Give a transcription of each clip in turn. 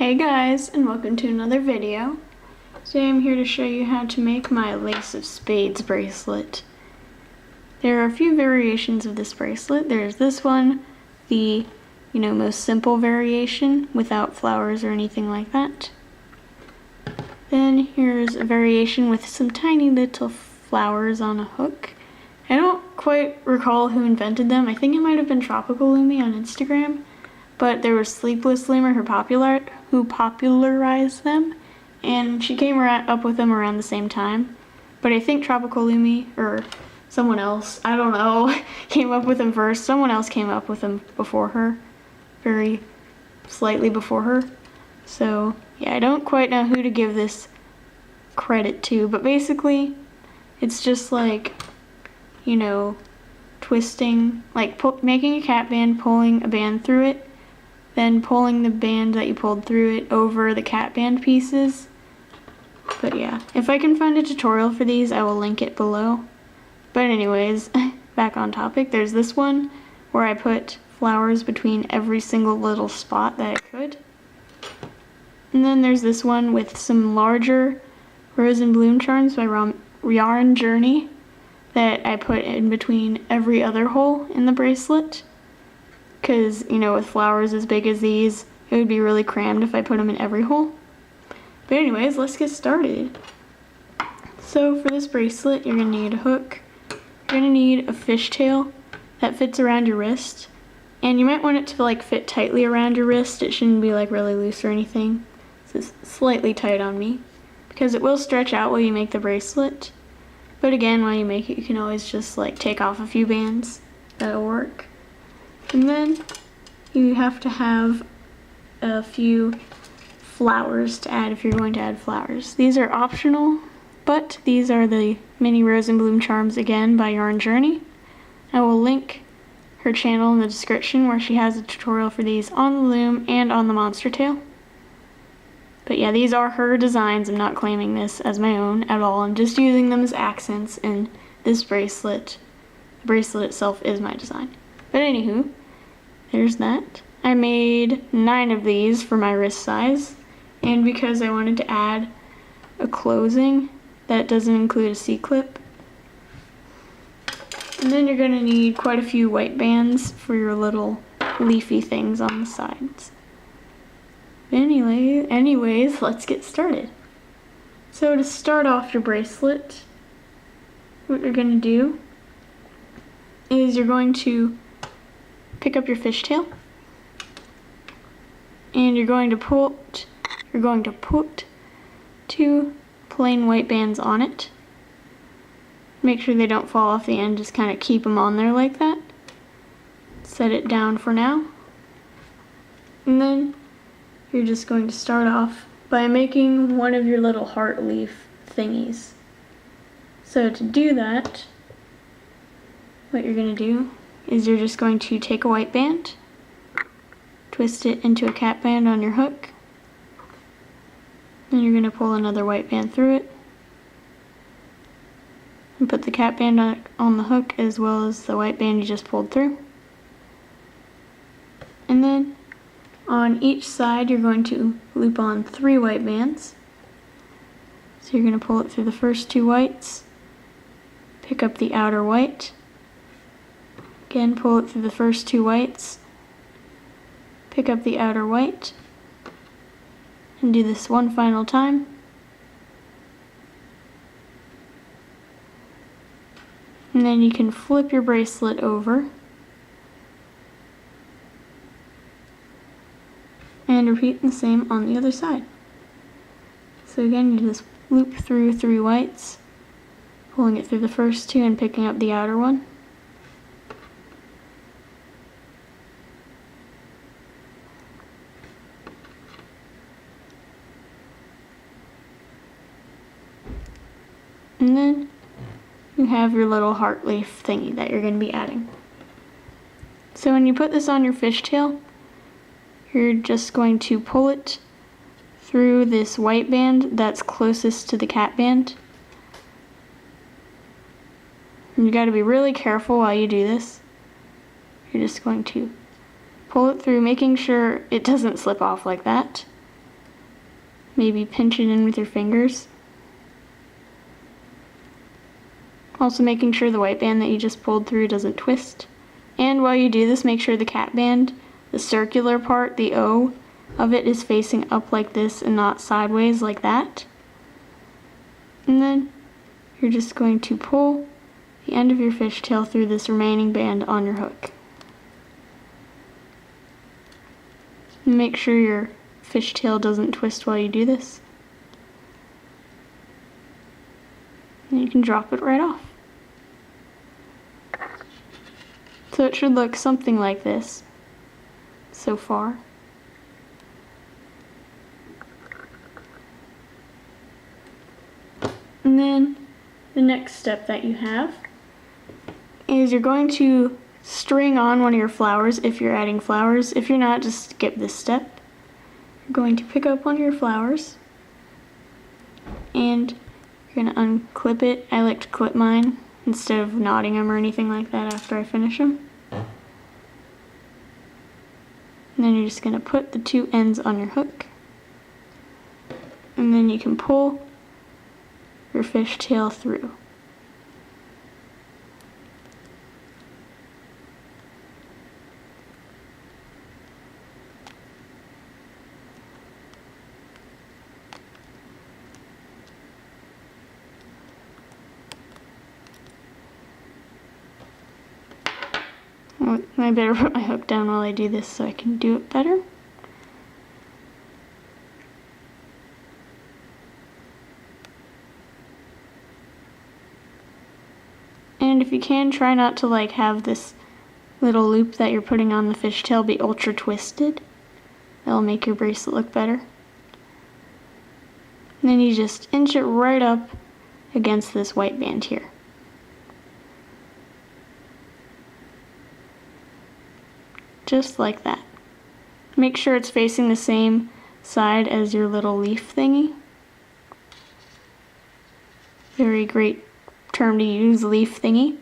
Hey guys, and welcome to another video. Today I'm here to show you how to make my Lace of Spades bracelet. There are a few variations of this bracelet. There's this one, the most simple variation without flowers or anything like that. Then here's a variation with some tiny little flowers on a hook. I don't quite recall who invented them. I think it might have been Tropical Loomy on Instagram. But there was Sleepless Loomer who popularized them, and she came up with them around the same time. But I think Tropical Loomy, or someone else, I don't know, came up with them first. Someone else came up with them before her, very slightly before her. So yeah, I don't quite know who to give this credit to, but basically it's just like, twisting, like making a cap band, pulling a band through it, then pulling the band that you pulled through it over the cap band pieces. But yeah, if I can find a tutorial for these, I will link it below. But anyways, back on topic, there's this one where I put flowers between every single little spot that I could. And then there's this one with some larger rose and bloom charms by Yarn Journey that I put in between every other hole in the bracelet. Because, with flowers as big as these, it would be really crammed if I put them in every hole. But anyways, let's get started. So for this bracelet, you're going to need a hook. You're going to need a fishtail that fits around your wrist. And you might want it to fit tightly around your wrist. It shouldn't be really loose or anything. It's slightly tight on me, because it will stretch out while you make the bracelet. But again, while you make it, you can always just take off a few bands. That'll work. And then you have to have a few flowers to add if you're going to add flowers. These are optional, but these are the mini rose and bloom charms again by Yarn Journey. I will link her channel in the description where she has a tutorial for these on the loom and on the monster tail. But yeah, these are her designs. I'm not claiming this as my own at all. I'm just using them as accents in this bracelet. The bracelet itself is my design. But anywho, there's that. I made 9 of these for my wrist size, and because I wanted to add a closing that doesn't include a C-clip. And then you're going to need quite a few white bands for your little leafy things on the sides. Anyways, let's get started. So to start off your bracelet, what you're going to do is you're going to pick up your fishtail, and you're going to put 2 plain white bands on it. Make sure they don't fall off the end, just kind of keep them on there like that. Set it down for now. And then you're just going to start off by making one of your little heart leaf thingies. So to do that, what you're going to do is you're just going to take a white band, twist it into a cap band on your hook, then you're going to pull another white band through it, and put the cap band on the hook as well as the white band you just pulled through. And then on each side you're going to loop on 3 white bands. So you're going to pull it through the first 2 whites, pick up the outer white, again pull it through the first 2 whites, pick up the outer white, and do this one final time. And then you can flip your bracelet over and repeat the same on the other side. So again, you just loop through 3 whites, pulling it through the first 2 and picking up the outer one. And then you have your little heart leaf thingy that you're going to be adding. So when you put this on your fishtail, you're just going to pull it through this white band that's closest to the cap band. And you got to be really careful while you do this. You're just going to pull it through, making sure it doesn't slip off like that. maybe pinch it in with your fingers. Also making sure the white band that you just pulled through doesn't twist. And while you do this, make sure the cap band, the circular part, the O of it, is facing up like this and not sideways like that. And then you're just going to pull the end of your fishtail through this remaining band on your hook. And make sure your fishtail doesn't twist while you do this. And you can drop it right off. So it should look something like this so far. And then the next step that you have is you're going to string on one of your flowers if you're adding flowers. If you're not, just skip this step. You're going to pick up one of your flowers and you're going to unclip it. I like to clip mine instead of knotting them or anything like that after I finish them. And then you're just going to put the two ends on your hook. And then you can pull your fishtail through. I better put my hook down while I do this so I can do it better. And if you can, try not to have this little loop that you're putting on the fishtail be ultra twisted. That'll make your bracelet look better. And then you just inch it right up against this white band here. Just like that. Make sure it's facing the same side as your little leaf thingy. Very great term to use, leaf thingy.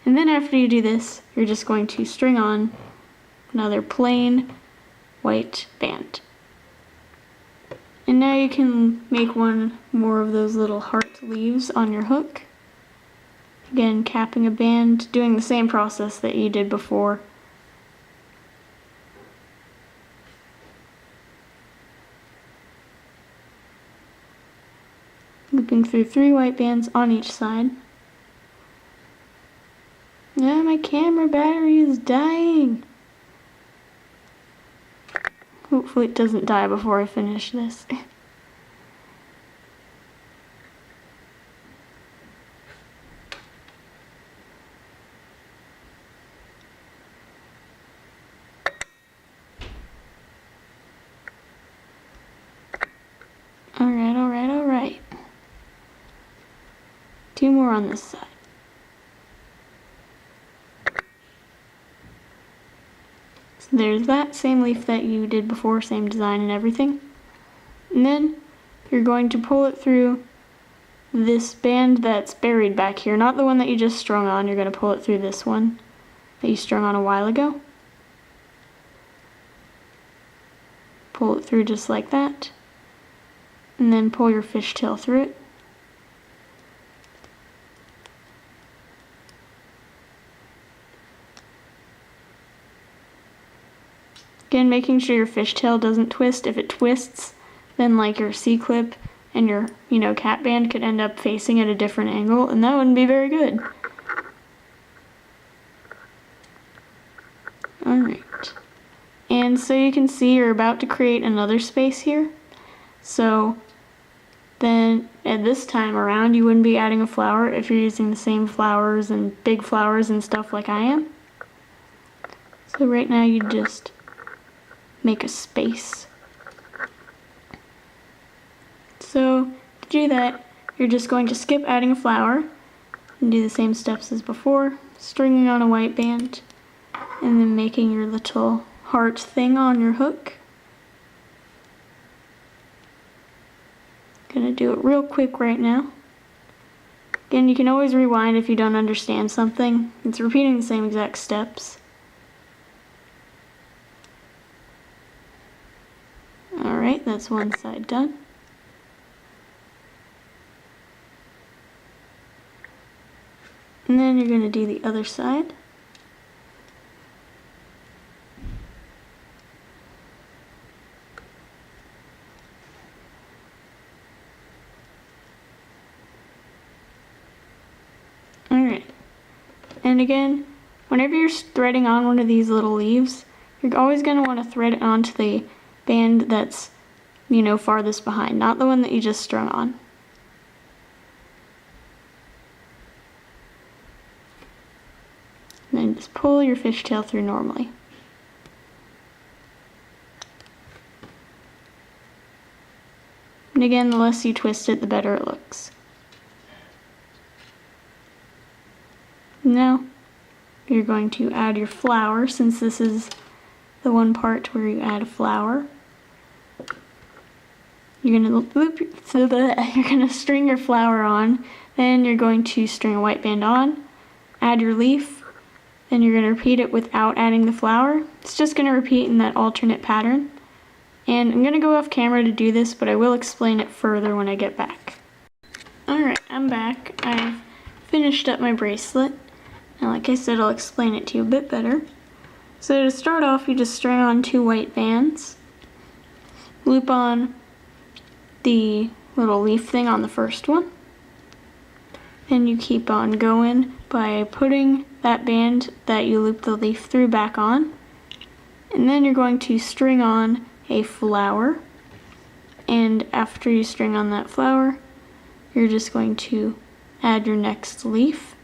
And then after you do this, you're just going to string on another plain white band. And now you can make one more of those little heart leaves on your hook. Again, capping a band, doing the same process that you did before. Looping through 3 white bands on each side. Yeah, my camera battery is dying. Hopefully it doesn't die before I finish this. Alright. 2 more on this side. So there's that same leaf that you did before, same design and everything. And then you're going to pull it through this band that's buried back here, not the one that you just strung on. You're going to pull it through this one that you strung on a while ago. Pull it through just like that. And then pull your fishtail through it. Again, making sure your fishtail doesn't twist. If it twists, then your C-clip and your, cap band could end up facing at a different angle, and that wouldn't be very good. Alright. And so you can see you're about to create another space here. So then at this time around, you wouldn't be adding a flower if you're using the same flowers and big flowers and stuff like I am. So right now you just make a space. So to do that, you're just going to skip adding a flower and do the same steps as before, stringing on a white band and then making your little heart thing on your hook. Gonna do it real quick right now. Again, you can always rewind if you don't understand something. It's repeating the same exact steps. Alright, that's one side done. And then you're going to do the other side. Alright. And again, whenever you're threading on one of these little leaves, you're always going to want to thread it onto the band that's, farthest behind, not the one that you just strung on. And then just pull your fishtail through normally. And again, the less you twist it, the better it looks. Now, you're going to add your flower, since this is the one part where you add a flower. You're going to string your flower on, then you're going to string a white band on, add your leaf, then you're going to repeat it without adding the flower. It's just going to repeat in that alternate pattern. And I'm going to go off camera to do this, but I will explain it further when I get back. Alright, I'm back. I've finished up my bracelet. And like I said, I'll explain it to you a bit better. So to start off, you just string on 2 white bands, loop on the little leaf thing on the first one, then you keep on going by putting that band that you looped the leaf through back on, and then you're going to string on a flower, and after you string on that flower, you're just going to add your next leaf,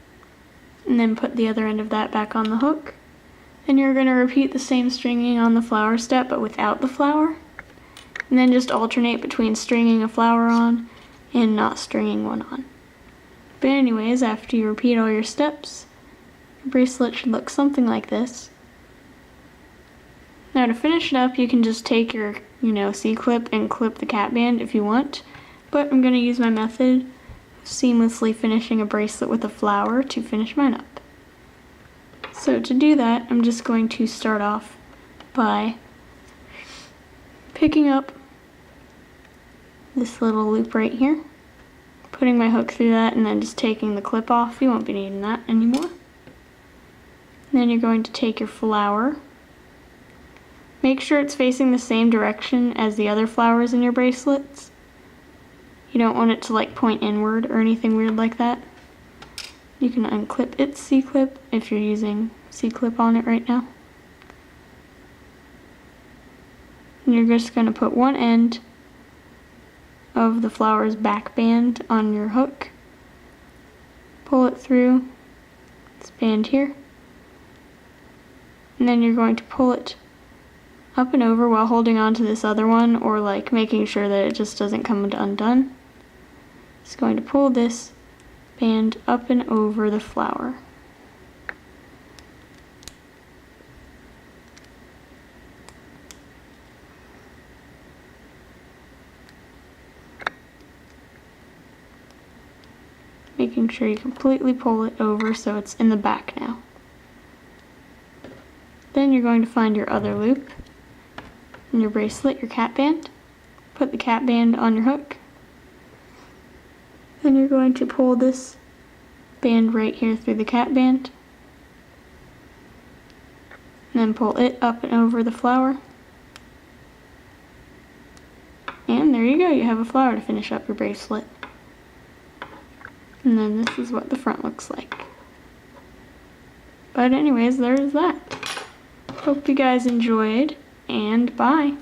and then put the other end of that back on the hook. Then you're going to repeat the same stringing on the flower step, but without the flower. And then just alternate between stringing a flower on and not stringing one on. But anyways, after you repeat all your steps, your bracelet should look something like this. Now to finish it up, you can just take your, C-clip and clip the cap band if you want. But I'm going to use my method seamlessly finishing a bracelet with a flower to finish mine up. So to do that, I'm just going to start off by picking up this little loop right here, putting my hook through that, and then just taking the clip off. You won't be needing that anymore. And then you're going to take your flower. Make sure it's facing the same direction as the other flowers in your bracelets. You don't want it to point inward or anything weird like that. You can unclip its C-clip if you're using C-clip on it right now. And you're just going to put one end of the flower's back band on your hook. Pull it through this band here. And then you're going to pull it up and over while holding on to this other one, or making sure that it just doesn't come undone. Just going to pull this band up and over the flower. Making sure you completely pull it over so it's in the back now. Then you're going to find your other loop in your bracelet, your cap band. Put the cap band on your hook. Then you're going to pull this band right here through the cap band. And then pull it up and over the flower. And there you go, you have a flower to finish up your bracelet. And then this is what the front looks like. But anyways, there's that. Hope you guys enjoyed, and bye.